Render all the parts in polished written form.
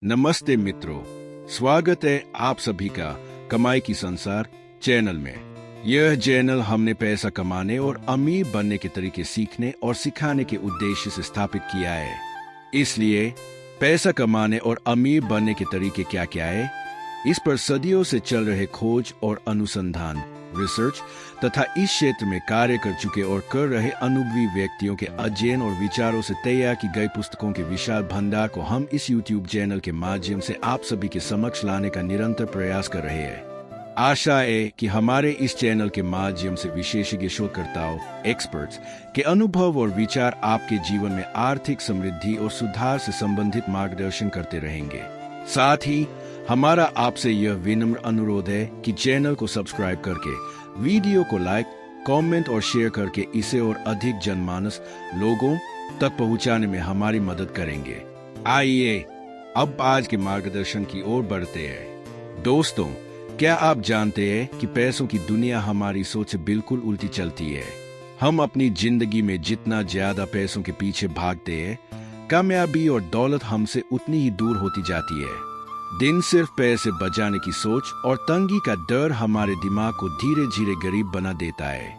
नमस्ते मित्रों, स्वागत है आप सभी का कमाई की संसार चैनल में। यह चैनल हमने पैसा कमाने और अमीर बनने के तरीके सीखने और सिखाने के उद्देश्य से स्थापित किया है। इसलिए पैसा कमाने और अमीर बनने के तरीके क्या क्या है, इस पर सदियों से चल रहे खोज और अनुसंधान रिसर्च तथा इस क्षेत्र में कार्य कर चुके और कर रहे अनुभवी व्यक्तियों के अध्ययन और विचारों से तैयार की गई पुस्तकों के विशाल भंडार को हम इस YouTube चैनल के माध्यम से आप सभी के समक्ष लाने का निरंतर प्रयास कर रहे हैं। आशा है कि हमारे इस चैनल के माध्यम से विशेषज्ञ शोधकर्ताओं एक्सपर्ट्स के अनुभव और विचार आपके जीवन में आर्थिक समृद्धि और सुधार से संबंधित मार्गदर्शन करते रहेंगे। साथ ही हमारा आपसे यह विनम्र अनुरोध है कि चैनल को सब्सक्राइब करके वीडियो को लाइक, कमेंट और शेयर करके इसे और अधिक जनमानस लोगों तक पहुंचाने में हमारी मदद करेंगे। आइए अब आज के मार्गदर्शन की ओर बढ़ते हैं। दोस्तों, क्या आप जानते हैं कि पैसों की दुनिया हमारी सोच से बिल्कुल उल्टी चलती है। हम अपनी जिंदगी में जितना ज्यादा पैसों के पीछे भागते हैं, कामयाबी और दौलत हमसे उतनी ही दूर होती जाती है। दिन सिर्फ पैसे बचाने की सोच और तंगी का डर हमारे दिमाग को धीरे धीरे गरीब बना देता है।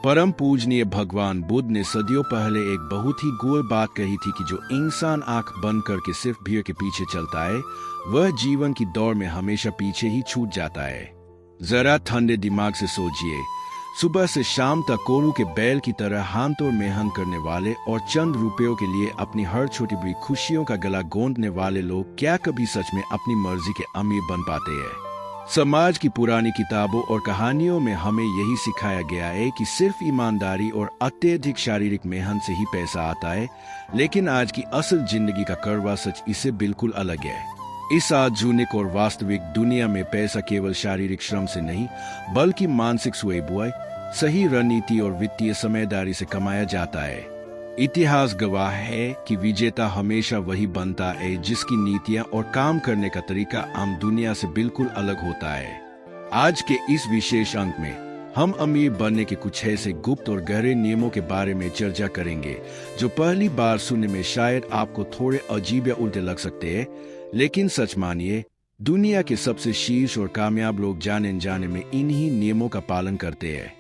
परम पूजनीय भगवान बुद्ध ने सदियों पहले एक बहुत ही गूढ़ बात कही थी कि जो इंसान आंख बंद करके सिर्फ भीड़ के पीछे चलता है, वह जीवन की दौड़ में हमेशा पीछे ही छूट जाता है। जरा ठंडे दिमाग से सोचिए, सुबह से शाम तक कोरू के बैल की तरह हाथ तोड़ मेहनत करने वाले और चंद रुपयों के लिए अपनी हर छोटी बड़ी खुशियों का गला गोंदने वाले लोग क्या कभी सच में अपनी मर्जी के अमीर बन पाते हैं? समाज की पुरानी किताबों और कहानियों में हमें यही सिखाया गया है कि सिर्फ ईमानदारी और अत्यधिक शारीरिक मेहनत से ही पैसा आता है, लेकिन आज की असल जिंदगी का कड़वा सच इससे बिल्कुल अलग है। इस आधुनिक और वास्तविक दुनिया में पैसा केवल शारीरिक श्रम से नहीं, बल्कि मानसिक सुबह, सही रणनीति और वित्तीय समझदारी से कमाया जाता है। इतिहास गवाह है कि विजेता हमेशा वही बनता है जिसकी नीतियां और काम करने का तरीका आम दुनिया से बिल्कुल अलग होता है। आज के इस विशेष अंक में हम अमीर बनने के कुछ ऐसे गुप्त और गहरे नियमों के बारे में चर्चा करेंगे जो पहली बार सुनने में शायद आपको थोड़े अजीब या उल्टे लग सकते हैं, लेकिन सच मानिए, दुनिया के सबसे शीर्ष और कामयाब लोग जाने जाने में इन्हीं नियमों का पालन करते हैं।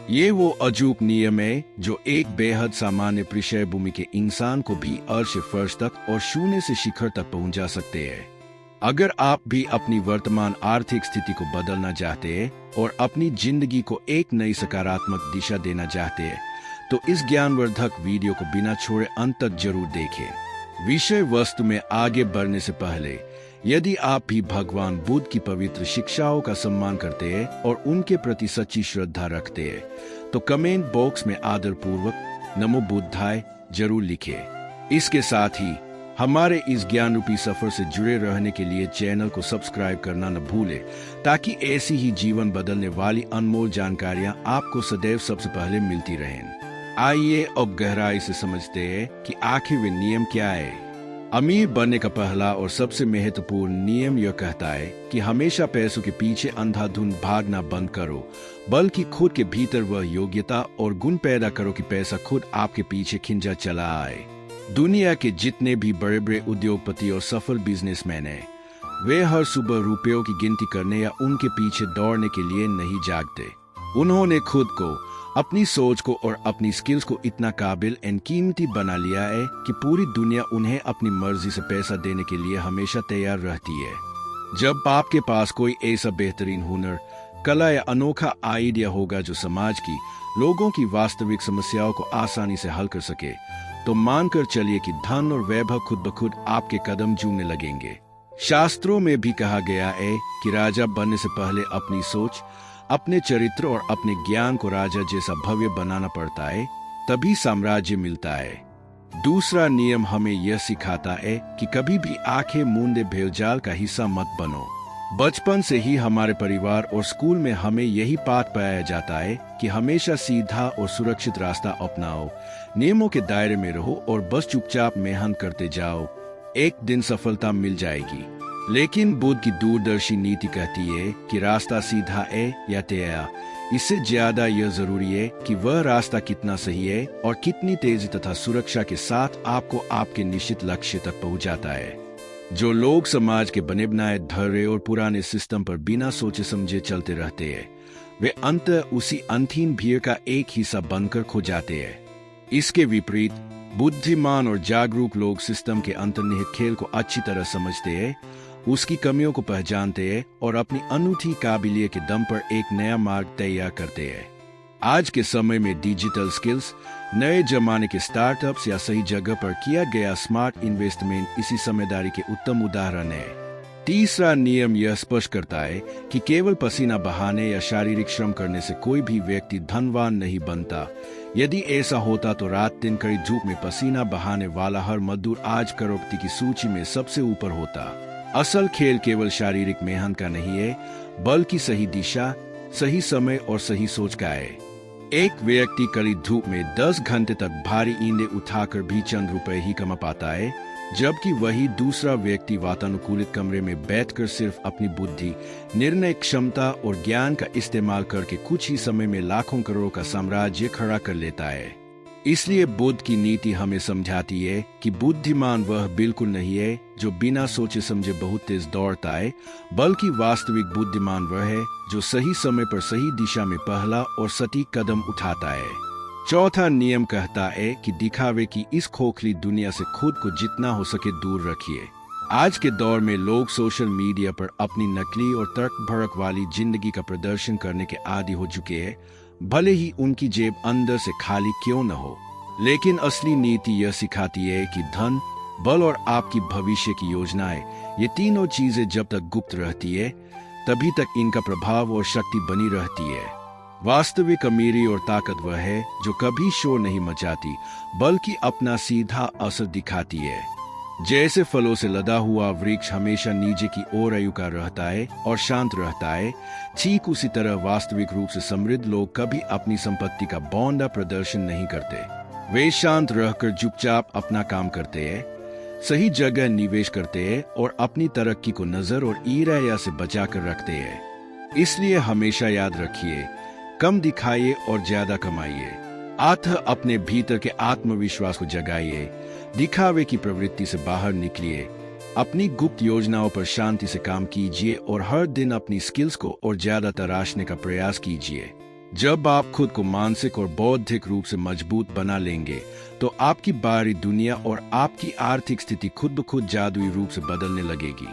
ये वो अजूब नियम है जो एक बेहद सामान्य पृष्ठ भूमि के इंसान को भी अर्श फर्श तक और शून्य से शिखर तक पहुंचा सकते हैं। अगर आप भी अपनी वर्तमान आर्थिक स्थिति को बदलना चाहते हैं और अपनी जिंदगी को एक नई सकारात्मक दिशा देना चाहते हैं, तो इस ज्ञानवर्धक वीडियो को बिना छोड़े अंत तक जरूर देखें। विषय वस्तु में आगे बढ़ने से पहले, यदि आप भी भगवान बुद्ध की पवित्र शिक्षाओं का सम्मान करते हैं और उनके प्रति सच्ची श्रद्धा रखते हैं, तो कमेंट बॉक्स में आदरपूर्वक नमो बुद्धाय जरूर लिखें। इसके साथ ही हमारे इस ज्ञान रूपी सफर से जुड़े रहने के लिए चैनल को सब्सक्राइब करना न भूलें, ताकि ऐसी ही जीवन बदलने वाली अनमोल जानकारियां आपको सदैव सबसे पहले मिलती रहें। आइए अब गहराई से समझते हैं कि आखिर वे नियम क्या है। अमीर बनने का पहला और सबसे महत्वपूर्ण नियम यह कहता है कि हमेशा पैसों के पीछे अंधाधुंध भागना बंद करो, बल्कि खुद के भीतर वह योग्यता और गुण पैदा करो कि पैसा खुद आपके पीछे खिंचा चला आए। दुनिया के जितने भी बड़े बड़े उद्योगपति और सफल बिजनेसमैन हैं, वे हर सुबह रुपयों की गिनती करने या उनके पीछे दौड़ने के लिए नहीं जागते। उन्होंने खुद को, अपनी सोच को और अपनी स्किल्स को इतना काबिल एंड कीमती बना लिया है कि पूरी दुनिया उन्हें अपनी मर्जी से पैसा देने के लिए हमेशा तैयार रहती है। जब आपके पास कोई ऐसा बेहतरीन हुनर, कला या अनोखा आइडिया होगा जो समाज की, लोगों की वास्तविक समस्याओं को आसानी से हल कर सके, तो मानकर चलिए कि धन और वैभव खुद ब खुद आपके कदम चूमने लगेंगे। शास्त्रों में भी कहा गया है कि राजा बनने से पहले अपनी सोच, अपने चरित्र और अपने ज्ञान को राजा जैसा भव्य बनाना पड़ता है, तभी साम्राज्य मिलता है। दूसरा नियम हमें यह सिखाता है कि कभी भी आंखें मूंदे भेलजाल का हिस्सा मत बनो। बचपन से ही हमारे परिवार और स्कूल में हमें यही पाठ पढ़ाया जाता है कि हमेशा सीधा और सुरक्षित रास्ता अपनाओ, नियमों के दायरे में रहो और बस चुपचाप मेहनत करते जाओ, एक दिन सफलता मिल जाएगी। लेकिन बुद्ध की दूरदर्शी नीति कहती है कि रास्ता सीधा है या टेढ़ा, इससे ज्यादा यह जरूरी है कि वह रास्ता कितना सही है और कितनी तेजी तथा सुरक्षा के साथ आपको आपके निश्चित लक्ष्य तक पहुंचाता है। जो लोग समाज के बने बनाए धर्रे और पुराने सिस्टम पर बिना सोचे समझे चलते रहते हैं, वे अंततः उसी अंतहीन भीड़ का एक हिस्सा बनकर खो जाते हैं। इसके विपरीत बुद्धिमान और जागरूक लोग सिस्टम के अंतर्निहित खेल को अच्छी तरह समझते हैं, उसकी कमियों को पहचानते हैं और अपनी अनूठी काबिलियत के दम पर एक नया मार्ग तैयार करते हैं। आज के समय में डिजिटल स्किल्स, नए जमाने के स्टार्टअप्स या सही जगह पर किया गया स्मार्ट इन्वेस्टमेंट इसी समझदारी के उत्तम उदाहरण है। तीसरा नियम यह स्पष्ट करता है कि केवल पसीना बहाने या शारीरिक श्रम करने से कोई भी व्यक्ति धनवान नहीं बनता। यदि ऐसा होता तो रात दिन कड़ी धूप में पसीना बहाने वाला हर मजदूर आज करोड़पति की सूची में सबसे ऊपर होता। असल खेल केवल शारीरिक मेहनत का नहीं है, बल्कि सही दिशा, सही समय और सही सोच का है। एक व्यक्ति कड़ी धूप में 10 घंटे तक भारी ईंधे उठाकर भी चंद रुपए ही कमा पाता है, जबकि वही दूसरा व्यक्ति वातानुकूलित कमरे में बैठकर सिर्फ अपनी बुद्धि, निर्णय क्षमता और ज्ञान का इस्तेमाल करके कुछ ही समय में लाखों करोड़ों का साम्राज्य खड़ा कर लेता है। इसलिए बुद्ध की नीति हमें समझाती है कि बुद्धिमान वह बिल्कुल नहीं है जो बिना सोचे समझे बहुत तेज दौड़ता है, बल्कि वास्तविक बुद्धिमान वह है जो सही समय पर सही दिशा में पहला और सटीक कदम उठाता है। चौथा नियम कहता है कि दिखावे की इस खोखली दुनिया से खुद को जितना हो सके दूर रखिए। आज के दौर में लोग सोशल मीडिया पर अपनी नकली और तर्क भड़क वाली जिंदगी का प्रदर्शन करने के आदी हो चुके हैं, भले ही उनकी जेब अंदर से खाली क्यों न हो। लेकिन असली नीति यह सिखाती है कि धन, बल और आपकी भविष्य की योजनाएं, ये तीनों चीजें जब तक गुप्त रहती है, तभी तक इनका प्रभाव और शक्ति बनी रहती है। वास्तविक अमीरी और ताकत वह है जो कभी शोर नहीं मचाती, बल्कि अपना सीधा असर दिखाती है। जैसे फलों से लदा हुआ वृक्ष हमेशा नीचे की ओर अयुका रहता है और शांत रहता है, ठीक उसी तरह वास्तविक रूप से समृद्ध लोग कभी अपनी संपत्ति का बौंदा प्रदर्शन नहीं करते। वे शांत रहकर चुपचाप अपना काम करते हैं, सही जगह निवेश करते हैं और अपनी तरक्की को नजर और ईराया से बचाकर रखते हैं। इसलिए हमेशा याद रखिए, कम दिखाइए और ज्यादा कमाइए। अतः अपने भीतर के आत्मविश्वास को जगाइए, दिखावे की प्रवृत्ति से बाहर निकलिए, अपनी गुप्त योजनाओं पर शांति से काम कीजिए और हर दिन अपनी स्किल्स को और ज्यादा तराशने का प्रयास कीजिए। जब आप खुद को मानसिक और बौद्धिक रूप से मजबूत बना लेंगे, तो आपकी बाहरी दुनिया और आपकी आर्थिक स्थिति खुद ब खुद जादुई रूप से बदलने लगेगी।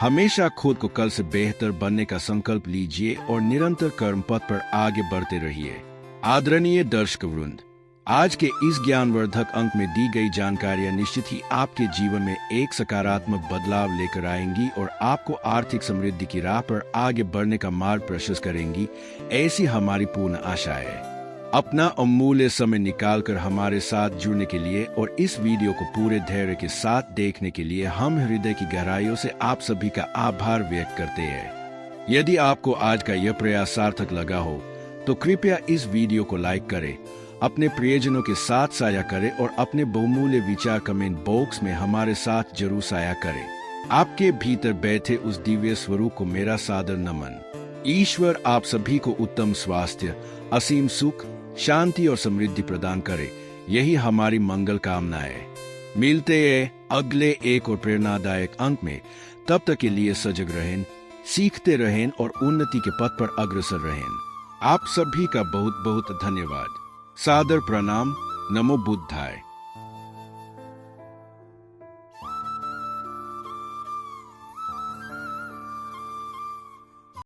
हमेशा खुद को कल से बेहतर बनने का संकल्प लीजिए और निरंतर कर्म पथ पर आगे बढ़ते रहिए। आदरणीय दर्शक वृंद, आज के इस ज्ञानवर्धक अंक में दी गई जानकारियां निश्चित ही आपके जीवन में एक सकारात्मक बदलाव लेकर आएंगी और आपको आर्थिक समृद्धि की राह पर आगे बढ़ने का मार्ग प्रशस्त करेंगी, ऐसी हमारी पूर्ण आशा है। अपना अमूल्य समय निकालकर हमारे साथ जुड़ने के लिए और इस वीडियो को पूरे धैर्य के साथ देखने के लिए हम हृदय की गहराइयों से आप सभी का आभार व्यक्त करते हैं। यदि आपको आज का यह प्रयास सार्थक लगा हो, तो कृपया इस वीडियो को लाइक करें, अपने प्रियजनों के साथ साझा करें और अपने बहुमूल्य विचार कमेंट बॉक्स में हमारे साथ जरूर साझा करें। आपके भीतर बैठे उस दिव्य स्वरूप को मेरा सादर नमन। ईश्वर आप सभी को उत्तम स्वास्थ्य, असीम सुख, शांति और समृद्धि प्रदान करे, यही हमारी मंगल कामना है। मिलते हैं अगले एक और प्रेरणादायक अंक में। तब तक के लिए सजग रहें, सीखते रहें और उन्नति के पथ पर अग्रसर रहें। आप सभी का बहुत बहुत धन्यवाद। सादर प्रणाम। नमो बुद्धाय।